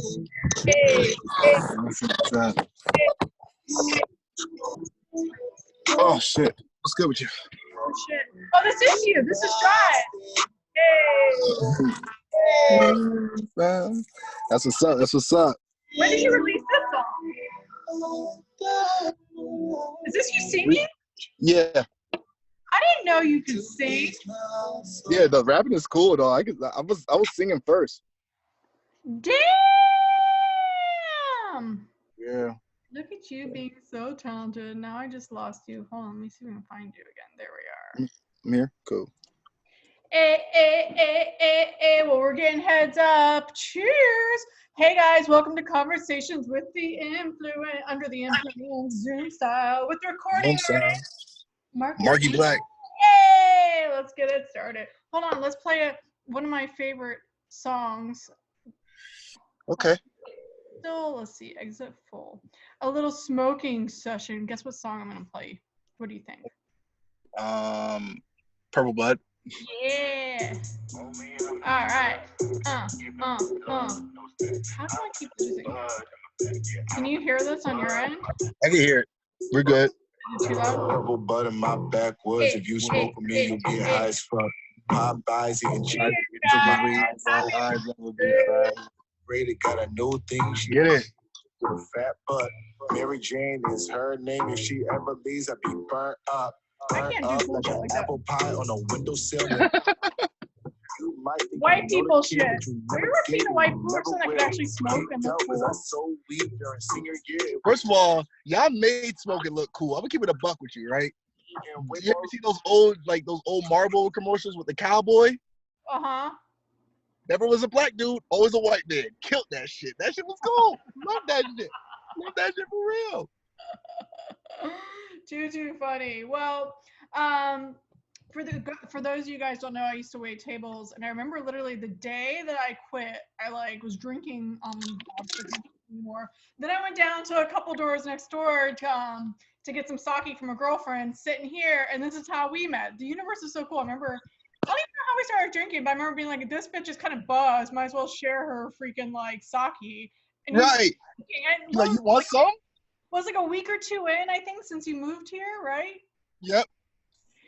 Hey, hey, Oh shit! What's good with you? oh shit. Oh, this is you. This is Shy. Hey. That's what's up. That's what's up. When did you release this song? Is this you singing? Yeah. I didn't know you could sing. Yeah, the rapping is cool though. I was singing first. Damn. Yeah. Look at you being so talented. Now I just lost you. Hold on, let me see if we can find you again. There we are. I'm here. Cool. Well, we're getting heads up. Cheers. Hey guys, welcome to Conversations with the Influence, under the influence, Zoom style, with the recording artist, Marcqui Blvck. Hey, let's get it started. Hold on, let's play one of my favorite songs. Okay. So let's see, exit full. A little smoking session. Guess what song I'm gonna play? What do you think? Purple Blood. Yeah. All right. How do I keep losing it? Can you hear this on your end? I can hear it. We're good. Is it too loud? Purple bud in my backwoods. If you smoke with me, you'll get high as fuck. Popeyes eating chicken. Rated got a new thing. She Get it. with a fat butt. Mary Jane is her name. If she ever leaves, I'll be burnt up. I can't do Like bullshit an like that. apple pie on a windowsill. You might think White you know people the kid, shit. but you Have you never ever did. seen a white You person never that will. could actually smoke and look Because I cool? so weak during senior year. First of all, y'all made smoking look cool. I'm gonna keep it a buck with you, right? And You ever see those old Marlboro commercials with the cowboy? Uh-huh. Never was a black dude, always a white man. Killed that shit. That shit was cool. Love that shit. Love that shit for real. Too funny. Well, for those of you guys don't know, I used to wait tables, and I remember literally the day that I quit, I was drinking anymore. Then I went down to a couple doors next door to get some sake from a girlfriend sitting here, and this is how we met. The universe is so cool. I remember, I don't even know how we started drinking, but I remember being like, this bitch is kind of buzzed, might as well share her freaking sake. And Right. Like, you want some? Was like a week or two in, I think, since you moved here, right? Yep.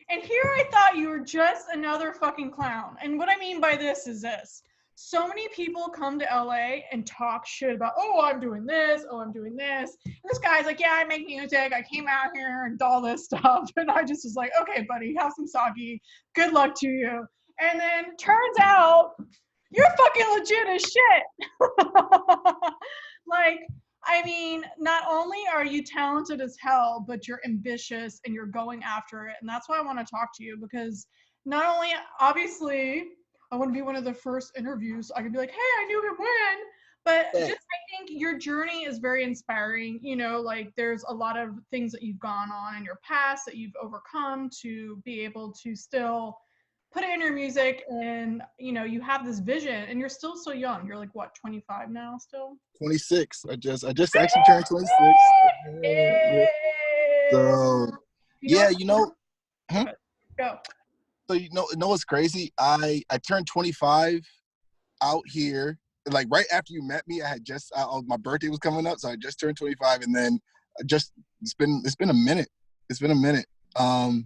And here I thought you were just another fucking clown. And what I mean by this is this. So many people come to LA and talk shit about, oh, I'm doing this, oh, I'm doing this. And this guy's like, yeah, I make music. I came out here and all this stuff. And I just was like, okay, buddy, have some sake. Good luck to you. And then turns out you're fucking legit as shit. I mean, not only are you talented as hell, but you're ambitious and you're going after it. And that's why I want to talk to you, because not only, obviously, I want to be one of the first interviews. I could be like, hey, I knew him when. But I think your journey is very inspiring. You know, there's a lot of things that you've gone on in your past that you've overcome to be able to still put it in your music, and you have this vision, and you're still so young. You're 25 now still? 26. I just actually turned 26. Yeah. So Go. So you know what's crazy? I turned 25 out here, right after you met me. I had just my birthday was coming up, so I just turned 25, and then it's been a minute. It's been a minute. I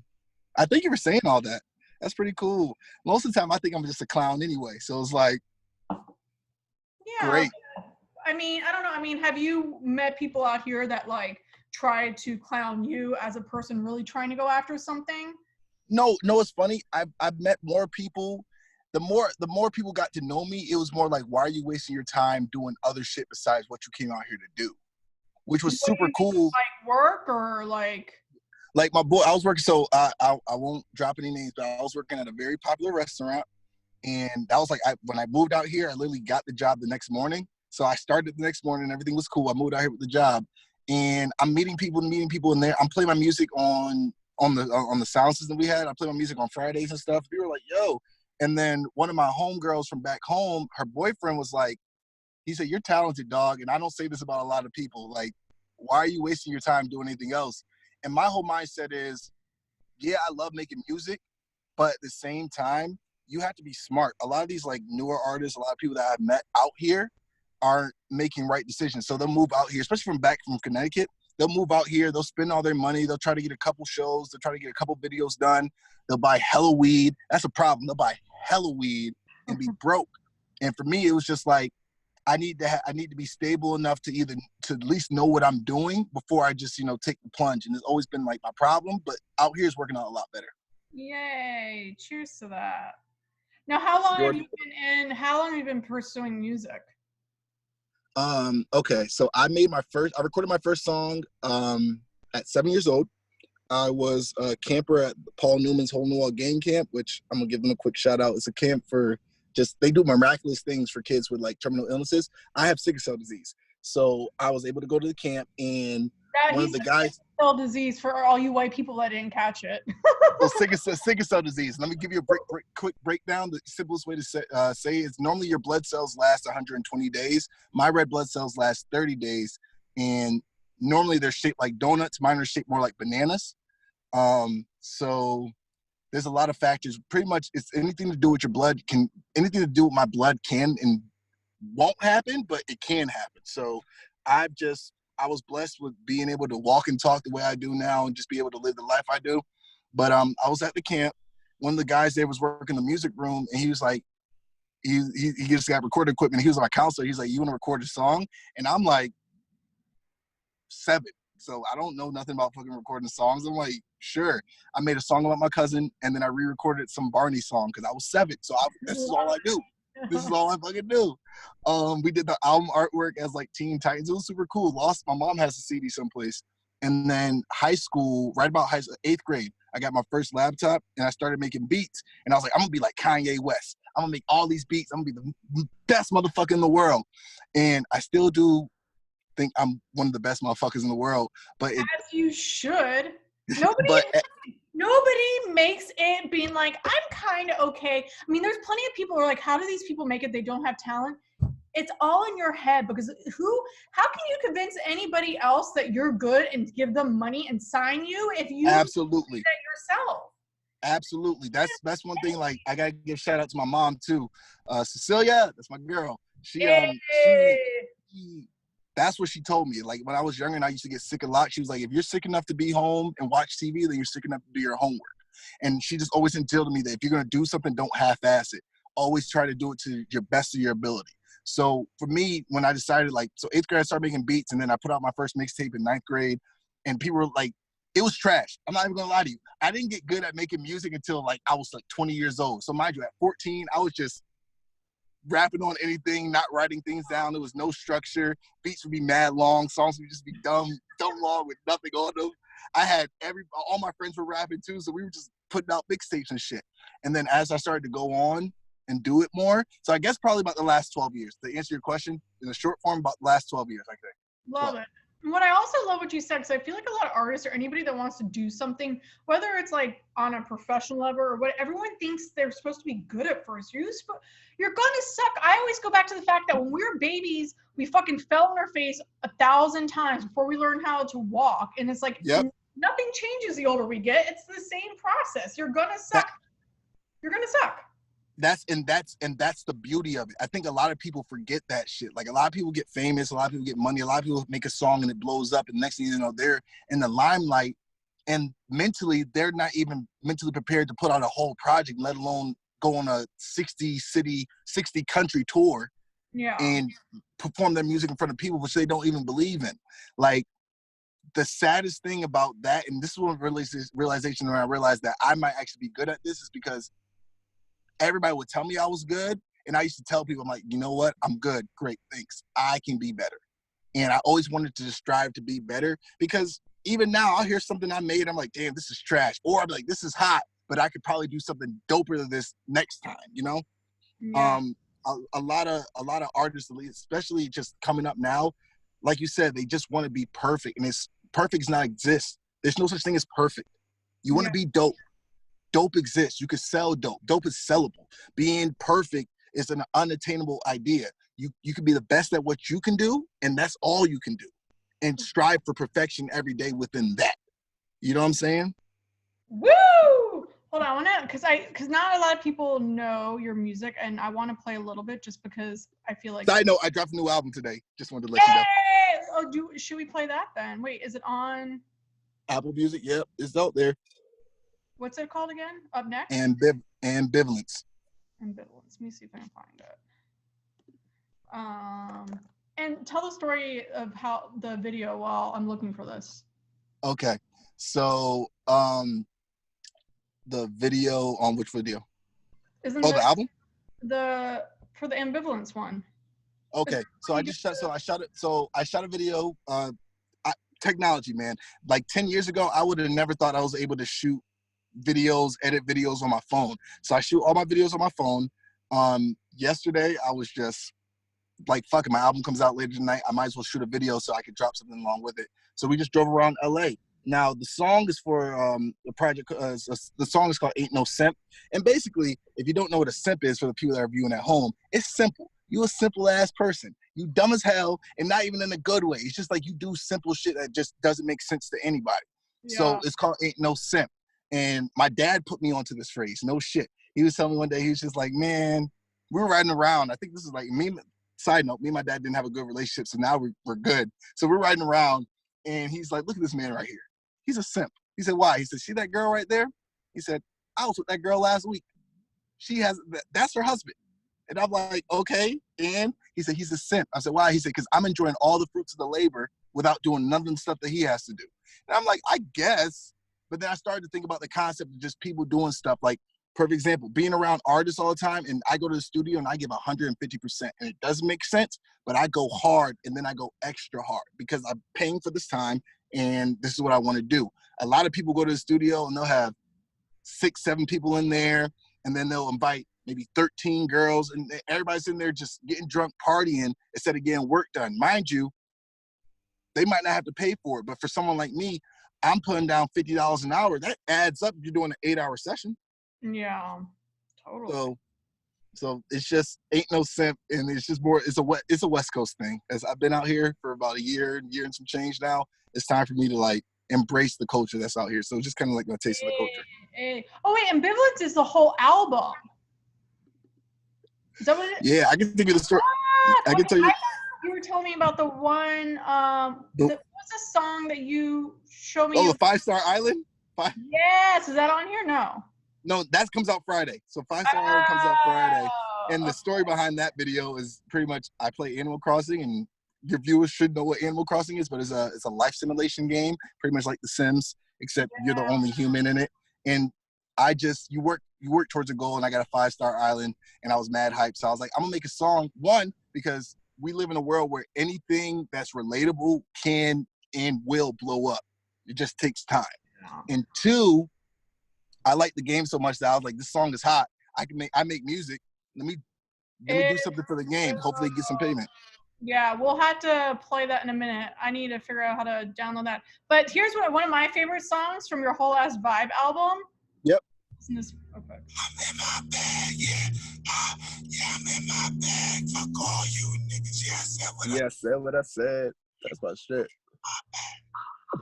thank you for saying all that. That's pretty cool. Most of the time, I think I'm just a clown anyway. So it's great. I mean, I don't know. I mean, have you met people out here that tried to clown you as a person really trying to go after something? No, it's funny. I've met more people. The more people got to know me, it was more like, why are you wasting your time doing other shit besides what you came out here to do? Which was super cool. Work or Like my boy, I was working, so I won't drop any names, but I was working at a very popular restaurant, and that was when I moved out here, I literally got the job the next morning. So I started the next morning, everything was cool. I moved out here with the job, and I'm meeting people in there. I'm playing my music on the sound system we had. I play my music on Fridays and stuff. People were like, yo. And then one of my homegirls from back home, her boyfriend was like, he said, you're talented, dog. And I don't say this about a lot of people. Why are you wasting your time doing anything else? And my whole mindset is, yeah, I love making music, but at the same time, you have to be smart. A lot of these newer artists, a lot of people that I've met out here, aren't making right decisions. So they'll move out here, especially from Connecticut. They'll move out here. They'll spend all their money. They'll try to get a couple shows. They'll try to get a couple videos done. They'll buy hella weed. That's a problem. They'll buy hella weed and be broke. And for me, it was just like, I need to be stable enough to at least know what I'm doing before I just, take the plunge. And it's always been like my problem, but out here is working out a lot better. Yay. Cheers to that. Now, how long have you been pursuing music? Okay. So I recorded my first song, at 7 years old. I was a camper at Paul Newman's Whole New World Game Camp, which I'm gonna give them a quick shout out. It's a camp for they do miraculous things for kids with like terminal illnesses. I have sickle cell disease. So I was able to go to the camp, and one of the guys, sickle cell disease for all you white people that didn't catch it. well, sickle cell disease. Let me give you a quick breakdown. The simplest way to say is normally your blood cells last 120 days. My red blood cells last 30 days. And normally they're shaped like donuts. Mine are shaped more like bananas. So there's a lot of factors. Pretty much it's anything to do with your blood anything to do with my blood can and won't happen, but it can happen. So I was blessed with being able to walk and talk the way I do now and just be able to live the life I do. But I was at the camp. One of the guys there was working the music room, and he was like, he just got recording equipment. He was my counselor. He's like, "You want to record a song?" And I'm like, 7. So I don't know nothing about fucking recording songs. I'm like, sure. I made a song about my cousin, and then I re-recorded some Barney song because I was 7. So this is all I do. This is all I fucking do. We did the album artwork as like Teen Titans. It was super cool. My mom has a CD someplace. And then high school, right about 8th grade, I got my first laptop and I started making beats. And I was like, I'm gonna be like Kanye West. I'm gonna make all these beats. I'm gonna be the best motherfucker in the world. And I still do think I'm one of the best motherfuckers in the world. But as you should. Nobody makes it being like, I'm kind of okay. I mean, there's plenty of people who are like, how do these people make it? They don't have talent. It's all in your head, because how can you convince anybody else that you're good and give them money and sign you if you absolutely do that yourself? Absolutely. That's one thing. Like, I gotta give shout out to my mom too. Cecilia, that's my girl. She that's what she told me. Like, when I was younger and I used to get sick a lot, she was like, if you're sick enough to be home and watch TV, then you're sick enough to do your homework. And she just always instilled in me that if you're gonna do something, don't half-ass it. Always try to do it to your best of your ability. So for me, when I decided, like, so 8th grade, I started making beats, and then I put out my first mixtape in 9th grade, and people were like, it was trash. I'm not even gonna lie to you. I didn't get good at making music until like I was like 20 years old. So mind you, at 14, I was just rapping on anything, not writing things down. There was no structure. Beats would be mad long. Songs would just be dumb long with nothing on them. I had all my friends were rapping too, so we were just putting out mixtapes and shit. And then as I started to go on and do it more, so I guess probably about the last 12 years. To answer your question, in a short form, about the last 12 years, I think. Love it. What I also love what you said, because I feel like a lot of artists or anybody that wants to do something, whether it's like on a professional level or what, everyone thinks they're supposed to be good at first. You're gonna suck. I always go back to the fact that when we were babies, we fucking fell on our face 1,000 times before we learned how to walk. And it's like, nothing changes the older we get. It's the same process. You're gonna suck. You're gonna suck. That's the beauty of it. I think a lot of people forget that shit. Like, a lot of people get famous, a lot of people get money, a lot of people make a song and it blows up, and next thing you know, they're in the limelight, and mentally they're not even mentally prepared to put out a whole project, let alone go on a 60 country tour and perform their music in front of people which they don't even believe in. Like, the saddest thing about that, and this is one realization when I realized that I might actually be good at this, is because everybody would tell me I was good, and I used to tell people, I'm like, you know what? I'm good. Great, thanks. I can be better. And I always wanted to strive to be better, because even now I'll hear something I made, I'm like, damn, this is trash. Or I'm like, this is hot, but I could probably do something doper than this next time, you know? Yeah. A lot of artists, especially just coming up now, like you said, they just want to be perfect, and perfect does not exist. There's no such thing as perfect. You want to be dope. Dope exists. You can sell dope. Dope is sellable. Being perfect is an unattainable idea. You can be the best at what you can do, and that's all you can do. And strive for perfection every day within that. You know what I'm saying? Woo! Hold on, I wanna, cause not a lot of people know your music, and I want to play a little bit just because I feel like. Side note, I dropped a new album today. Just wanted to let you know. Hey! Oh, should we play that then? Wait, is it on? Apple Music, yep, it's out there. What's it called again? Up next. Ambivalence. Ambivalence. Let me see if I can find it. And tell the story of how the video while I'm looking for this. Okay, so the video on which video? Isn't the album? For the ambivalence one? Okay, so I shot it. So I shot a video. Technology, man. Like 10 years ago, I would have never thought I was able to shoot videos, edit videos on my phone. So I shoot all my videos on my phone. Yesterday, I was just like, fuck it, my album comes out later tonight. I might as well shoot a video so I could drop something along with it. So we just drove around LA. Now the song is for the project. The song is called "Ain't No Simp," and basically, if you don't know what a simp is, for the people that are viewing at home, it's simple. You a simple ass person. You dumb as hell, and not even in a good way. It's just like you do simple shit that just doesn't make sense to anybody. Yeah. So it's called "Ain't No Simp," and my dad put me onto this phrase. No shit. He was telling me one day, he was just like, "Man, we were riding around. I think this is like me." Side note, me and my dad didn't have a good relationship, so now we're good. So we're riding around, and he's like, "Look at this man right here. He's a simp." He said, "Why?" He said, "See that girl right there?" He said, "I was with that girl last week. That's her husband." And I'm like, "Okay." And he said, "He's a simp." I said, "Why?" He said, "Because I'm enjoying all the fruits of the labor without doing none of the stuff that he has to do." And I'm like, "I guess." But then I started to think about the concept of just people doing stuff. Like, perfect example, being around artists all the time, and I go to the studio and I give 150%, and it doesn't make sense, but I go hard, and then I go extra hard because I'm paying for this time, and this is what I want to do. A lot of people go to the studio and they'll have 6, 7 people in there, and then they'll invite maybe 13 girls, and everybody's in there just getting drunk, partying, instead of getting work done. Mind you, they might not have to pay for it, but for someone like me, I'm putting down $50 an hour. That adds up if you're doing an 8-hour session. Yeah, totally. So it's just ain't no simp, and it's just more. It's a West Coast thing. As I've been out here for about a year and some change now, it's time for me to like embrace the culture that's out here. So just kind of like a taste of the culture. Oh wait, Ambivalence is the whole album. Is that what it is? Yeah, I can think of the story. I can tell you. You were telling me about the one. What's the song that you showed me? Oh, the 5-Star Island. Yes, is that on here? No, that comes out Friday. So 5-Star Island comes out Friday. And the story behind that video is pretty much I play Animal Crossing, and your viewers should know what Animal Crossing is, but it's a life simulation game, pretty much like The Sims, except you're the only human in it. And you work towards a goal, and I got a 5-Star Island, and I was mad hyped. So I was like, I'm gonna make a song, one, because we live in a world where anything that's relatable can and will blow up. It just takes time. And two, I like the game so much that I was like, this song is hot. I make music. Let me do something for the game. Hopefully get some payment. Yeah, we'll have to play that in a minute. I need to figure out how to download that. But here's one of my favorite songs from your Whole Ass Vibe album. Yep. Listen to this real quick. I'm in my bag, yeah. I'm in my bag. Fuck all you niggas. Yeah, I said what I said. That's my shit.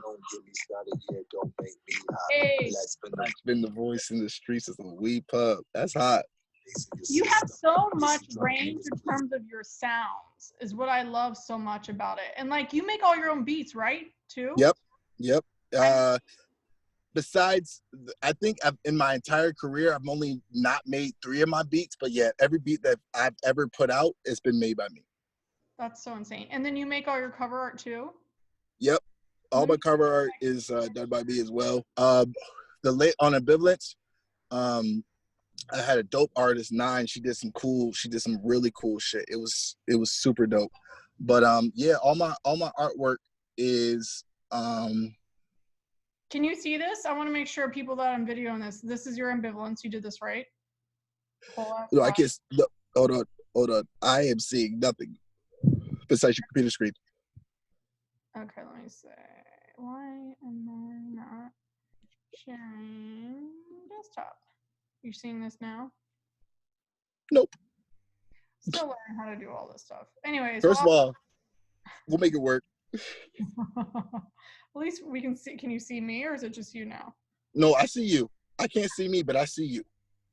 Don't get me started, yeah, don't make me hot. Hey. Let's been the voice in the streets of the weed pub. That's hot. You have so much range in terms of your sounds, is what I love so much about it. And like, you make all your own beats, right? Too? Yep. Besides, I think in my entire career, I've only not made 3 of my beats, but yeah, every beat that I've ever put out has been made by me. That's so insane. And then you make all your cover art too? Yep. All my cover art is done by me as well. On Ambivalence, I had a dope artist, 9. She did some really cool shit. It was super dope. But yeah, all my artwork is Can you see this? I want to make sure people that I'm videoing this is your Ambivalence. You did this, right? No, I can't. No, hold on. I am seeing nothing besides your computer screen. Okay, let me see. Why am I not sharing desktop? You're seeing this now? Nope. Still learning how to do all this stuff. Anyways. First of all, we'll make it work. At least we can see. Can you see me, or is it just you now? No, I see you. I can't see me, but I see you.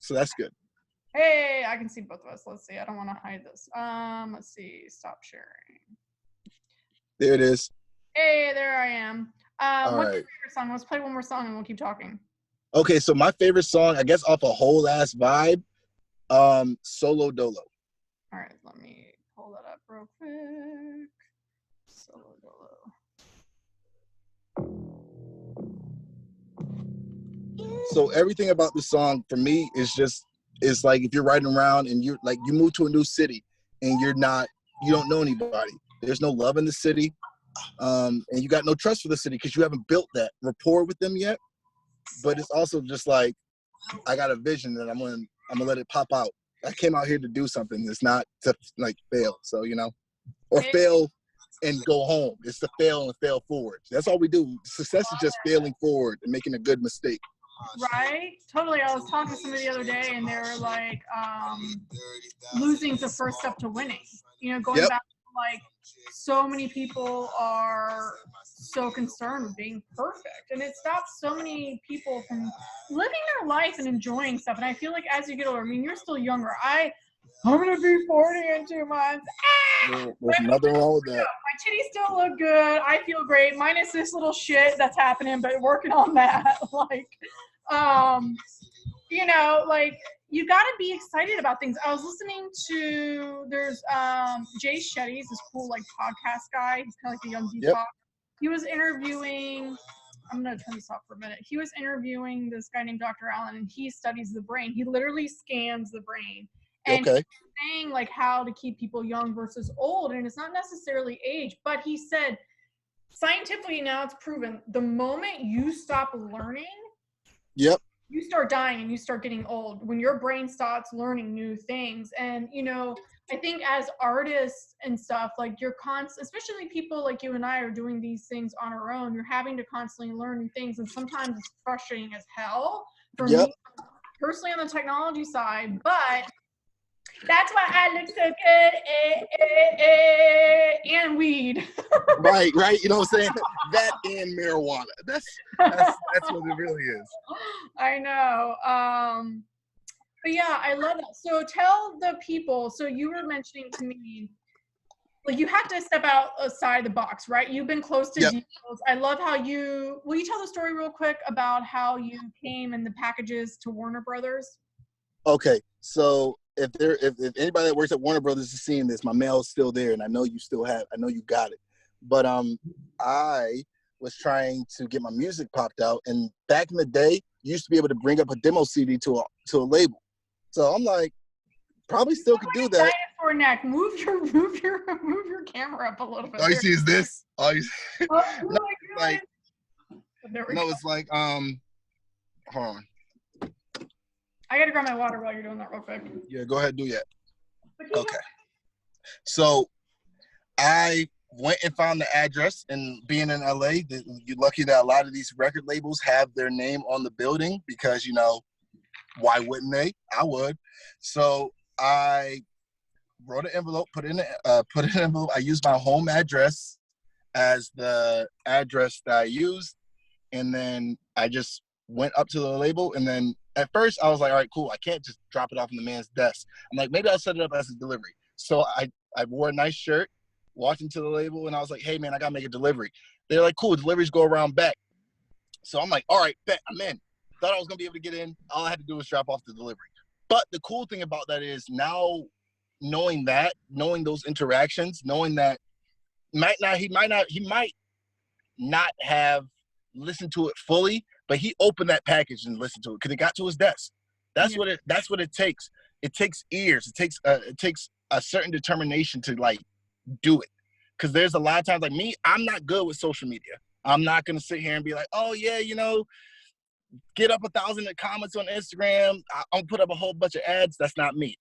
So that's good. Hey, I can see both of us. Let's see. I don't want to hide this. Let's see. Stop sharing. There it is. Hey, there I am. All What's right. your favorite song? Let's play one more song and we'll keep talking. Okay, so my favorite song, I guess off a whole ass vibe, Solo Dolo. All right, let me pull that up real quick. Solo Dolo. So everything about the song for me is like if you're riding around and you move to a new city and you don't know anybody. There's no love in the city, and you got no trust for the city because you haven't built that rapport with them yet. But it's also just like I got a vision that I'm gonna let it pop out. I came out here to do something. It's not to like fail. So or fail and go home. It's to fail and fail forward. That's all we do. Success is just failing forward and making a good mistake. Right? Totally. I was talking to somebody the other day and they were like, losing's the first step to winning. Going back to like so many people are so concerned with being perfect. And it stops so many people from living their life and enjoying stuff. And I feel like as you get older, I mean, you're still younger. I'm going to be 40 in 2 months. There's nothing wrong with that. My titties still look good. I feel great. Minus this little shit that's happening, but working on that. Like, you got to be excited about things. I was listening to, there's Jay Shetty's this cool, like, podcast guy. He's kind of like a young detox. He was interviewing, I'm going to turn this off for a minute. He was interviewing this guy named Dr. Allen, and he studies the brain. He literally scans the brain. And he's saying, like, how to keep people young versus old. And it's not necessarily age, but he said, scientifically now it's proven, the moment you stop learning, you start dying and you start getting old when your brain starts learning new things. And, I think as artists and stuff, like you're especially people like you and I are doing these things on our own, you're having to constantly learn new things. And sometimes it's frustrating as hell for me personally on the technology side, but that's why I look so good and weed. Right. You know what I'm saying? That and marijuana. That's what it really is. I know. But yeah, I love that. So tell the people, so you were mentioning to me, like you have to step outside the box, right? You've been close to deals. I love how will you tell the story real quick about how you came in the packages to Warner Brothers? Okay. So if anybody that works at Warner Brothers is seeing this, my mail is still there and I know you got it. But I was trying to get my music popped out, and back in the day, you used to be able to bring up a demo CD to a label. So I'm like, probably still could do that. Dinosaur neck. Move your camera up a little bit. All you see is this. All you see. No, it's like hold on. I gotta grab my water while you're doing that real quick. Yeah, go ahead, do that. Okay. So I went and found the address, and being in LA, you're lucky that a lot of these record labels have their name on the building because, why wouldn't they? I would. So I wrote an envelope, put it in an envelope. I used my home address as the address that I used, and then I just went up to the label, and then at first I was like, all right, cool. I can't just drop it off in the man's desk. I'm like, maybe I'll set it up as a delivery. So I wore a nice shirt, walked into the label, and I was like, hey man, I gotta make a delivery. They're like, cool, deliveries go around back. So I'm like, all right, bet, I'm in. Thought I was gonna be able to get in. All I had to do was drop off the delivery. But the cool thing about that is now knowing those interactions, knowing that he might not have listened to it fully, but he opened that package and listened to it because it got to his desk. That's what it takes. It takes ears. It takes a certain determination to like do it. Because there's a lot of times like me, I'm not good with social media. I'm not gonna sit here and be like, oh yeah, get up 1,000 comments on Instagram. I'll put up a whole bunch of ads. That's not me.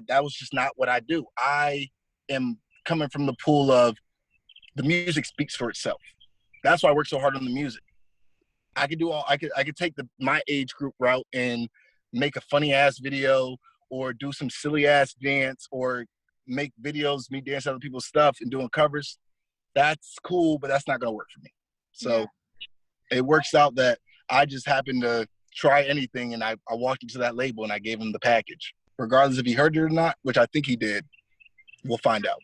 That was just not what I do. I am coming from the pool of the music speaks for itself. That's why I work so hard on the music. I could take my age group route and make a funny ass video or do some silly ass dance or make videos, me dancing other people's stuff and doing covers. That's cool, but that's not gonna work for me. So it works out that I just happen to try anything, and I walked into that label and I gave him the package. Regardless if he heard it or not, which I think he did, we'll find out.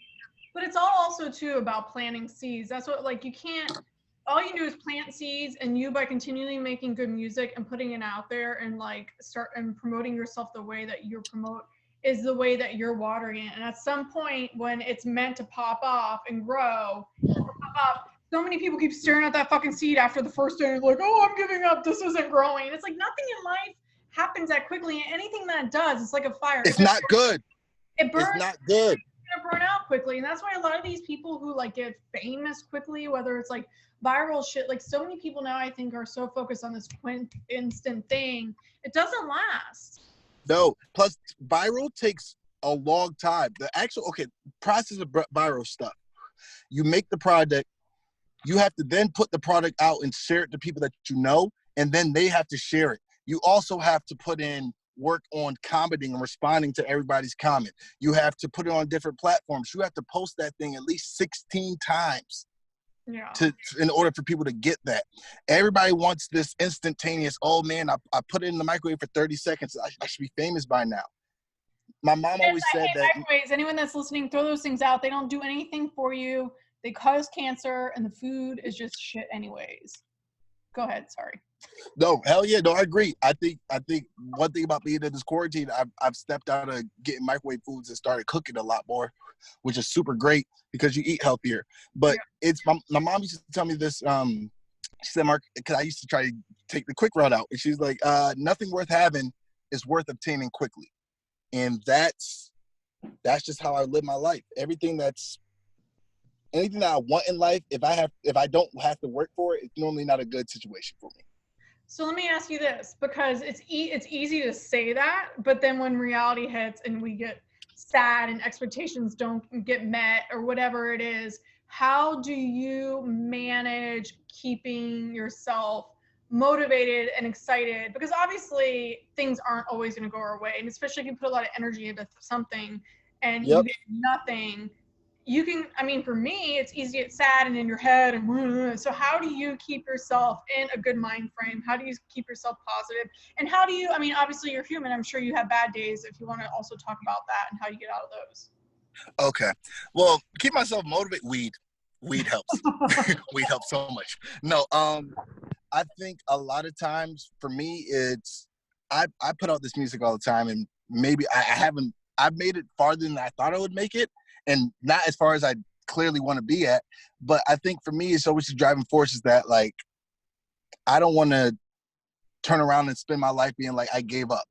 But it's all also too about planting seeds. That's what, like, you can't, all you do is plant seeds, and you, by continually making good music and putting it out there and like start and promoting yourself the way that you promote is the way that you're watering it. And at some point when it's meant to pop off and grow, so many people keep staring at that fucking seed after the first day, like, oh, I'm giving up, this isn't growing. And it's like nothing in life happens that quickly, and anything that does, it's like a fire. It's not good. It burns. It's not good. It's gonna burn out quickly, and that's why a lot of these people who like get famous quickly, whether it's like viral shit, like so many people now I think are so focused on this instant thing, it doesn't last. No, plus viral takes a long time. The actual process of viral stuff. You make the product, you have to then put the product out and share it to people that you know, and then they have to share it. You also have to put in work on commenting and responding to everybody's comment. You have to put it on different platforms. You have to post that thing at least 16 times in order for people to get that. Everybody wants this instantaneous, oh man, I put it in the microwave for 30 seconds. I should be famous by now. My mom always said that. Microwaves. Anyone that's listening, throw those things out. They don't do anything for you. They cause cancer, and the food is just shit anyways. Go ahead, sorry. No, hell yeah, no, I agree. I think one thing about being in this quarantine, I've stepped out of getting microwave foods and started cooking a lot more, which is super great because you eat healthier. But it's my mom used to tell me this. She said, Mark, because I used to try to take the quick route out, and she's like, nothing worth having is worth obtaining quickly, and that's just how I live my life. Anything that I want in life, if I don't have to work for it, it's normally not a good situation for me. So let me ask you this, because it's easy to say that, but then when reality hits and we get sad and expectations don't get met or whatever it is, how do you manage keeping yourself motivated and excited? Because obviously things aren't always going to go our way, and especially if you put a lot of energy into something and you get nothing. You can, I mean, for me, it's easy to get sad and in your head. And so how do you keep yourself in a good mind frame? How do you keep yourself positive? And how do you, I mean, obviously you're human. I'm sure you have bad days. If you want to also talk about that and how you get out of those. Okay. Well, keep myself motivated. Weed helps. Weed helps so much. No, I think a lot of times for me, it's, I put out this music all the time, and maybe I've made it farther than I thought I would make it. And not as far as I clearly want to be at, but I think for me, it's always the driving force is that, like, I don't want to turn around and spend my life being like, I gave up.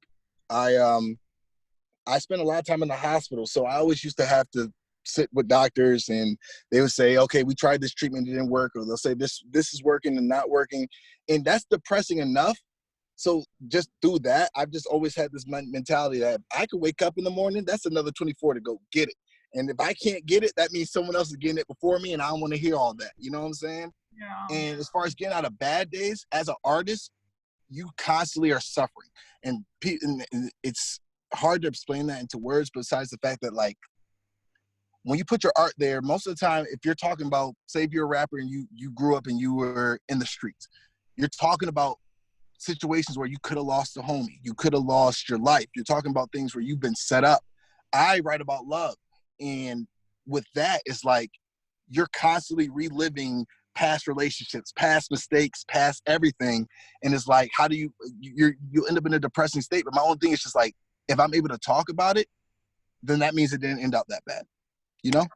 I spent a lot of time in the hospital, so I always used to have to sit with doctors, and they would say, okay, we tried this treatment, it didn't work, or they'll say this is working and not working, and that's depressing enough. So just through that, I've just always had this mentality that I could wake up in the morning, that's another 24 to go get it. And if I can't get it, that means someone else is getting it before me, and I don't want to hear all that. You know what I'm saying? Yeah. And as far as getting out of bad days, as an artist, you constantly are suffering. And it's hard to explain that into words, besides the fact that, like, when you put your art there, most of the time, if you're talking about, say if you're a rapper and you grew up and you were in the streets, you're talking about situations where you could have lost a homie. You could have lost your life. You're talking about things where you've been set up. I write about love. And with that, it's like you're constantly reliving past relationships, past mistakes, past everything. And it's like, how do you end up in a depressing state? But my own thing is just like, if I'm able to talk about it, then that means it didn't end up that bad, you know?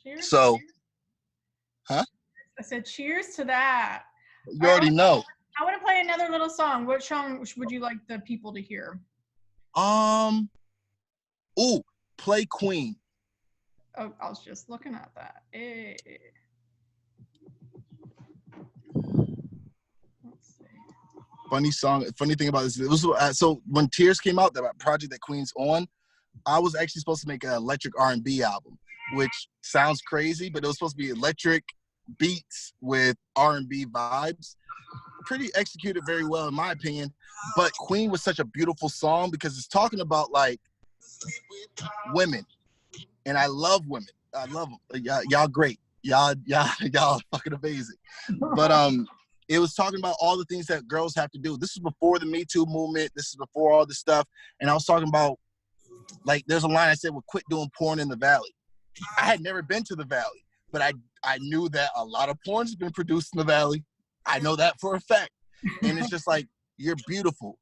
Cheers. So, huh? I said, cheers to that. You already know. I want to play another little song. What song would you like the people to hear? Play Queen. Oh, I was just looking at that. Hey. Let's see. Funny song. Funny thing about this, it was so when Tears came out, that project that Queen's on, I was actually supposed to make an electric R&B album, which sounds crazy, but it was supposed to be electric beats with R&B vibes. Pretty executed very well, in my opinion. But Queen was such a beautiful song because it's talking about, like, women. And I love women. I love them. Y'all great. Y'all fucking amazing. But It was talking about all the things that girls have to do. This is before the Me Too movement. This is before all this stuff. And I was talking about, like, there's a line I said, well, quit doing porn in the Valley. I had never been to the Valley, but I knew that a lot of porn has been produced in the Valley. I know that for a fact. And it's just like, you're beautiful.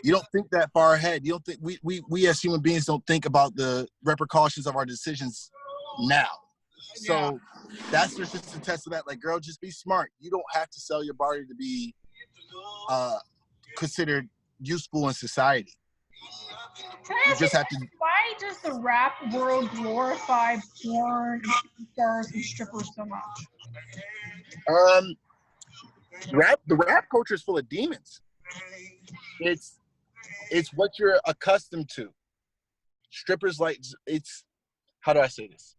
You don't think that far ahead. You don't think we as human beings don't think about the repercussions of our decisions now. So that's just a test of that. Like, girl, just be smart. You don't have to sell your body to be considered useful in society. You just have to. Why does the rap world glorify porn, stars, and strippers so much? The rap culture is full of demons. It's what you're accustomed to. Strippers, like, it's, how do I say this?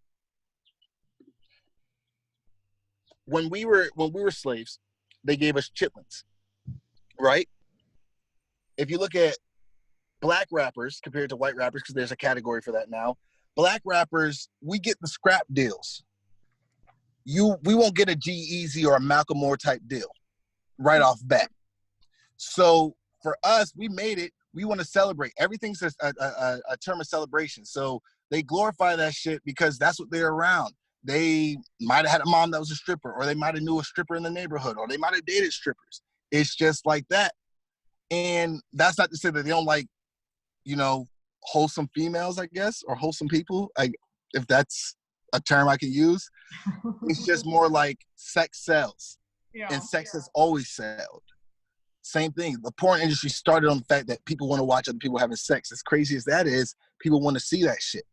When we were slaves, they gave us chitlins, right? If you look at black rappers compared to white rappers, because there's a category for that now, black rappers, we get the scrap deals. We won't get a G-Eazy or a Malcolm Moore type deal right off bat. So for us, we made it. We want to celebrate. Everything's a term of celebration. So they glorify that shit because that's what they're around. They might have had a mom that was a stripper, or they might have knew a stripper in the neighborhood, or they might have dated strippers. It's just like that. And that's not to say that they don't like, you know, wholesome females, I guess, or wholesome people, like, if that's a term I can use. It's just more like sex sells. Yeah. And sex has always sold. Same thing. The porn industry started on the fact that people want to watch other people having sex. As crazy as that is, people want to see that shit.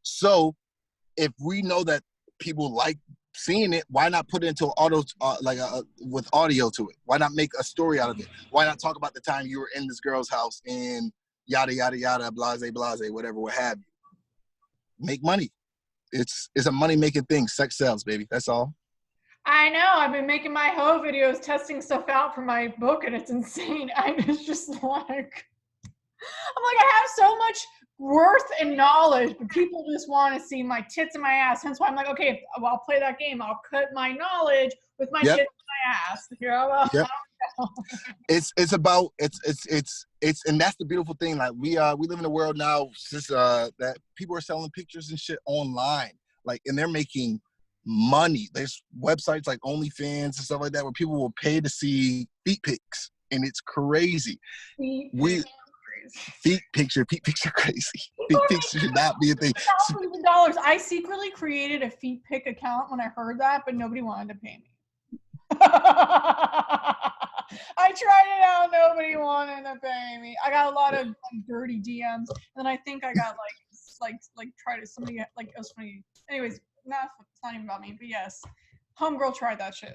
So if we know that people like seeing it, why not put it into auto, with audio to it? Why not make a story out of it? Why not talk about the time you were in this girl's house and yada, yada, yada, blase, blase, whatever, what have you. Make money. It's a money-making thing. Sex sells, baby. That's all. I know. I've been making my hoe videos, testing stuff out for my book, and it's insane. It's just like, I'm like, I have so much worth and knowledge, but people just want to see my tits and my ass. Hence why I'm like, okay, well, I'll play that game. I'll cut my knowledge with my tits and my ass. You know? Well, yep. It's and that's the beautiful thing. Like, we live in a world now since that people are selling pictures and shit online, like, and they're making money. There's websites like OnlyFans and stuff like that where people will pay to see feet pics, and it's crazy. Feet picture crazy. Feet picture should not be a thing. $1,000. I secretly created a feet pic account when I heard that, but nobody wanted to pay me. I tried it out. Nobody wanted to pay me. I got a lot of dirty DMs, and I think I got tried to somebody like it was funny. Anyways, it's not even about me, but yes, homegirl tried that shit.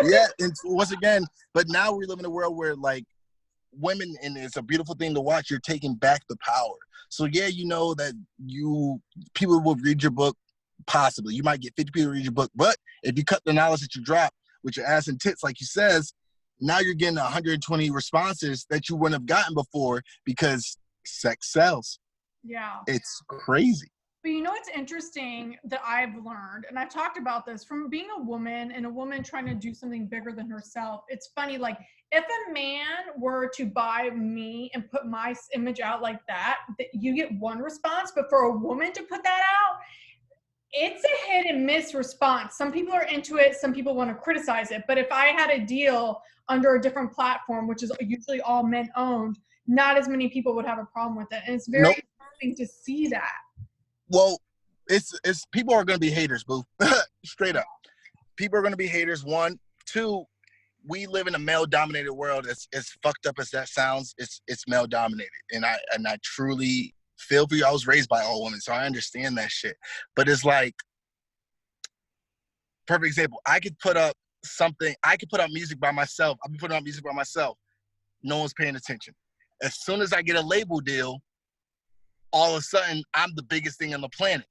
Yeah, and once again, but now we live in a world where, like, women, and it's a beautiful thing to watch. You're taking back the power. So yeah, you know that people will read your book. Possibly, you might get 50 people to read your book, but if you cut the knowledge that you drop with your ass and tits, like you says, now you're getting 120 responses that you wouldn't have gotten before because sex sells. Yeah. It's crazy. But you know what's interesting that I've learned, and I've talked about this, from being a woman and a woman trying to do something bigger than herself. It's funny, like, if a man were to buy me and put my image out like that you get one response, but for a woman to put that out, it's a hit and miss response. Some people are into it, some people want to criticize it. But if I had a deal under a different platform, which is usually all men owned, not as many people would have a problem with it. And it's very interesting to see that. Well, it's people are going to be haters, boo. Straight up. People are going to be haters. 1, 2, we live in a male-dominated world. As fucked up as that sounds, it's male-dominated. And I truly feel for you. I was raised by all women, so I understand that shit. But it's like, perfect example, I could put out music by myself. I've been putting out music by myself. No one's paying attention. As soon as I get a label deal, all of a sudden, I'm the biggest thing on the planet.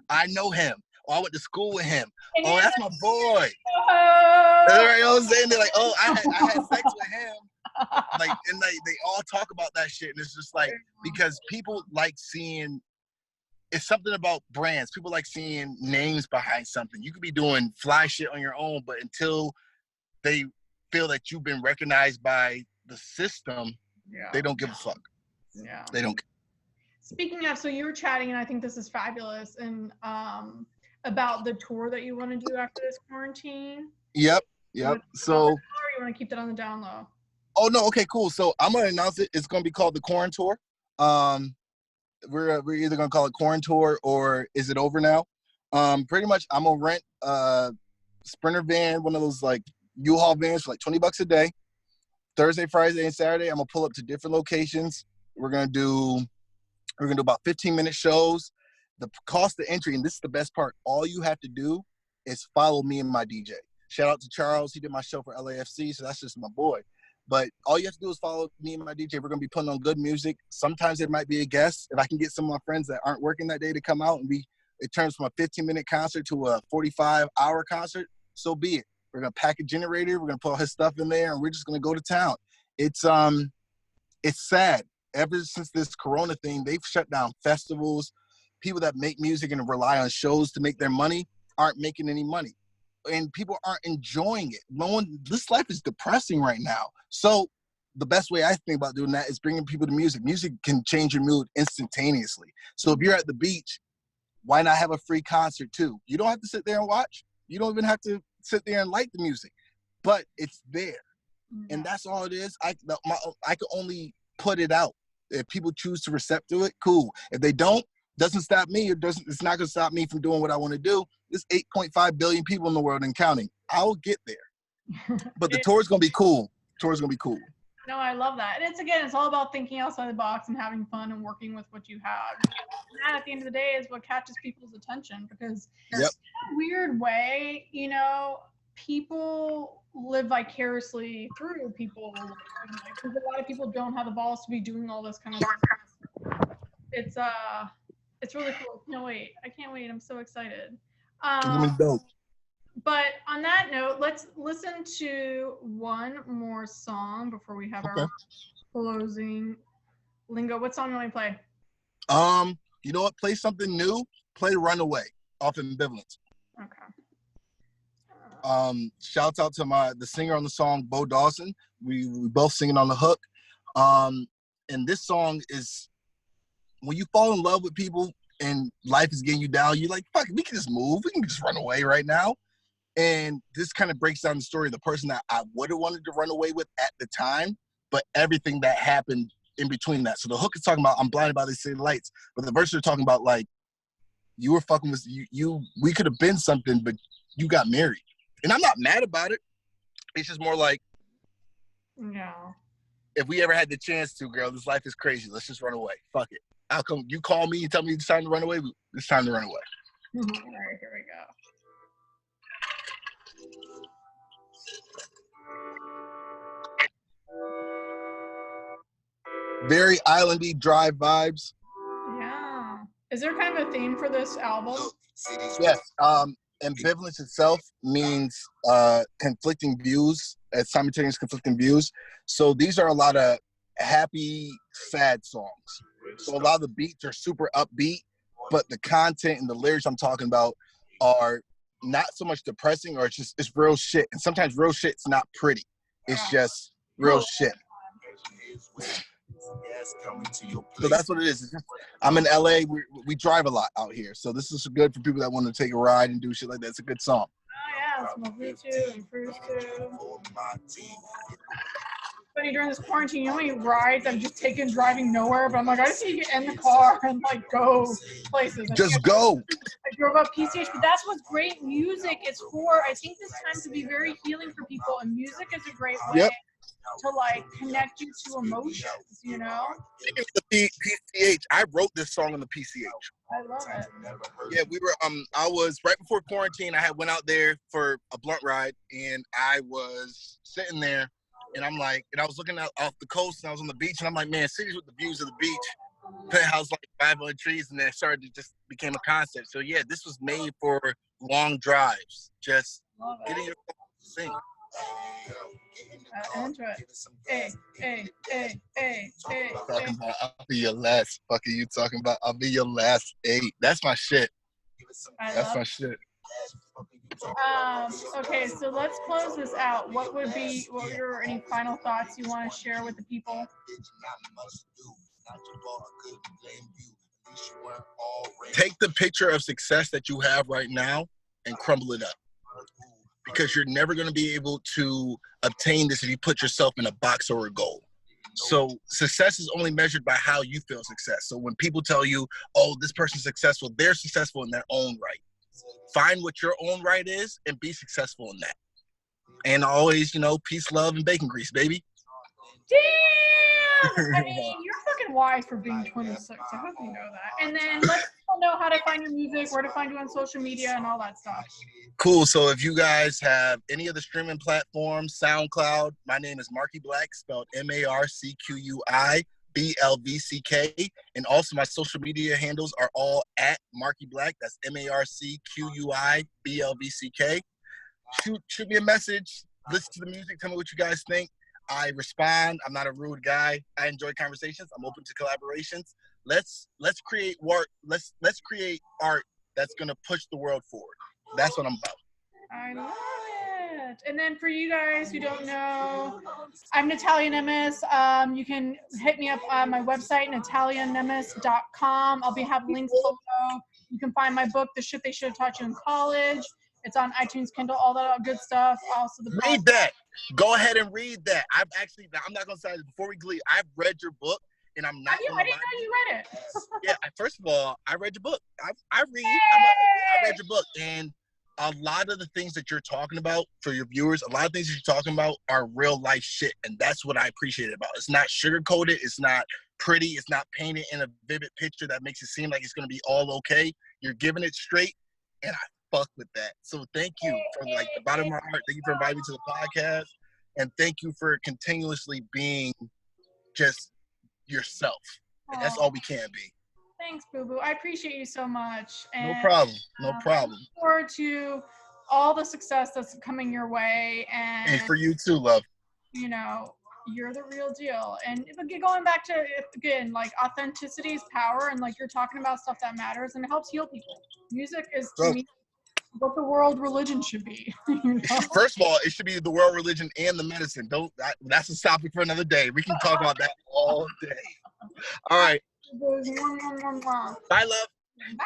I know him. Oh, I went to school with him. Oh, that's my boy. You know what I'm saying? They're like, oh, I had sex with him. Like, and they all talk about that shit. And it's just like, because people like seeing, it's something about brands. People like seeing names behind something. You could be doing fly shit on your own, but until they feel that you've been recognized by the system, they don't give a fuck. Yeah. They don't. Speaking of, so you were chatting, and I think this is fabulous, and about the tour that you want to do after this quarantine. Yep. So, or you want to keep that on the down low? Oh no, okay, cool. So I'm gonna announce it. It's gonna be called the Quarant Tour. We're either gonna call it Quarant Tour or Is It Over Now? Pretty much, I'm gonna rent a Sprinter van, one of those like U-Haul vans for like $20 a day. Thursday, Friday, and Saturday, I'm gonna pull up to different locations. We're gonna do about 15-minute shows. The cost of entry, and this is the best part, all you have to do is follow me and my DJ. Shout out to Charles. He did my show for LAFC, so that's just my boy. But all you have to do is follow me and my DJ. We're going to be putting on good music. Sometimes there might be a guest. If I can get some of my friends that aren't working that day to come out, and it turns from a 15-minute concert to a 45-hour concert, so be it. We're going to pack a generator. We're going to put all his stuff in there, and we're just going to go to town. It's sad. Ever since this Corona thing, they've shut down festivals. People that make music and rely on shows to make their money aren't making any money. And people aren't enjoying it. This life is depressing right now. So the best way I think about doing that is bringing people to music. Music can change your mood instantaneously. So if you're at the beach, why not have a free concert too? You don't have to sit there and watch. You don't even have to sit there and like the music, but it's there. And that's all it is. I can only put it out. If people choose to accept to it, cool. If they don't, doesn't stop me. It's not gonna stop me from doing what I want to do. There's 8.5 billion people in the world and counting. I'll get there. But the tour's gonna be cool. No, I love that. And it's all about thinking outside the box and having fun and working with what you have. And that, at the end of the day, is what catches people's attention, because in a weird way, people live vicariously through people. Because a lot of people don't have the balls to be doing all this kind of stuff. It's really cool. I can't wait. I'm so excited. Dope. But on that note, let's listen to one more song before we have our closing lingo. What song do you want to play? You know what? Play something new. Play Runaway off Ambivalence. Okay. Shouts out to the singer on the song, Bo Dawson. We both singing on the hook. And this song is, when you fall in love with people and life is getting you down, you're like, fuck, we can just move. We can just run away right now. And this kind of breaks down the story of the person that I would have wanted to run away with at the time, but everything that happened in between that. So the hook is talking about, I'm blinded by these city lights, but the verse are talking about, like, you were fucking with we could have been something, but you got married. And I'm not mad about it. It's just more like, if we ever had the chance to, girl, this life is crazy. Let's just run away. Fuck it. How come you call me and tell me it's time to run away? It's time to run away. All right, here we go. Very islandy, dry vibes. Yeah. Is there kind of a theme for this album? Yes. Ambivalence itself means conflicting views, simultaneous conflicting views. So these are a lot of happy, sad songs. So a lot of the beats are super upbeat, but the content and the lyrics I'm talking about are not so much depressing, or it's real shit. And sometimes real shit's not pretty. It's just real shit. So that's what it is. I'm in LA. We drive a lot out here. So this is good for people that want to take a ride and do shit like that. It's a good song. Oh, yeah. Smoke weed too and cruise too. Funny, during this quarantine, you know how many rides I've just taken driving nowhere, but I'm like, I just need to get in the car and like go places. Just go. I drove up PCH, but that's what great music is for. I think this time to be very healing for people, and music is a great way to like connect you to emotions, you know? The PCH, I wrote this song on the PCH. I love it. Yeah, we were, I was, right before quarantine, I had went out there for a blunt ride, and I was sitting there, and I'm like, and I was looking out off the coast, and I was on the beach, and I'm like, man, cities with the views of the beach, penthouse like 500 trees, and then it started to just became a concept. So yeah, this was made for long drives, just getting your sing. Into it. Hey. Talking about, I'll be your last. Fuck are you talking about? I'll be your last 8. That's my shit. That's my shit. Okay, so let's close this out. What are your any final thoughts you want to share with the people? Take the picture of success that you have right now and crumble it up. Because you're never going to be able to obtain this if you put yourself in a box or a goal. So success is only measured by how you feel success. So when people tell you, oh, this person's successful, they're successful in their own right. Find what your own right is and be successful in that. And always, peace, love, and bacon grease, baby. Damn! I mean, you're fucking wise for being 26. I hope you know that. And then let people know how to find your music, where to find you on social media, and all that stuff. Cool. So if you guys have any of the streaming platforms, SoundCloud, my name is Marcqui Blvck, spelled Marcquibvck. And also my social media handles are all at Marcqui Blvck. That's Marcquibvck. Shoot me a message. Listen to the music. Tell me what you guys think. I respond. I'm not a rude guy. I enjoy conversations. I'm open to collaborations. Let's create work. Let's create art that's gonna push the world forward. That's what I'm about. I love it. And then for you guys who don't know, I'm Natallia Nemes. You can hit me up on my website, natalianemes.com. I'll be having links below. You can find my book, The Shit They Should Have Taught You in College. It's on iTunes, Kindle, all that good stuff. Also, read that. Go ahead and read that. I'm not gonna say this before we leave. I've read your book, and I'm not. I didn't know you read it. Yeah. First of all, I read your book. I read your book, and a lot of the things that you're talking about for your viewers, a lot of things that you're talking about are real life shit, and that's what I appreciate about it. It's not sugar coated. It's not pretty. It's not painted in a vivid picture that makes it seem like it's gonna be all okay. You're giving it straight, and I fuck with that. So thank you from the bottom of my heart. Thank you for inviting me to the podcast, and thank you for continuously being just yourself. And that's all we can be. Thanks, Boo Boo. I appreciate you so much. And, no problem. No problem. I look forward to all the success that's coming your way, and for you too, love. You're the real deal. And going back to, again, authenticity is power, and you're talking about stuff that matters, and it helps heal people. Music is, to me, what the world religion should be. First of all, it should be the world religion and the medicine. That's a topic for another day. We can talk about that all day. All right. Bye, love. Bye.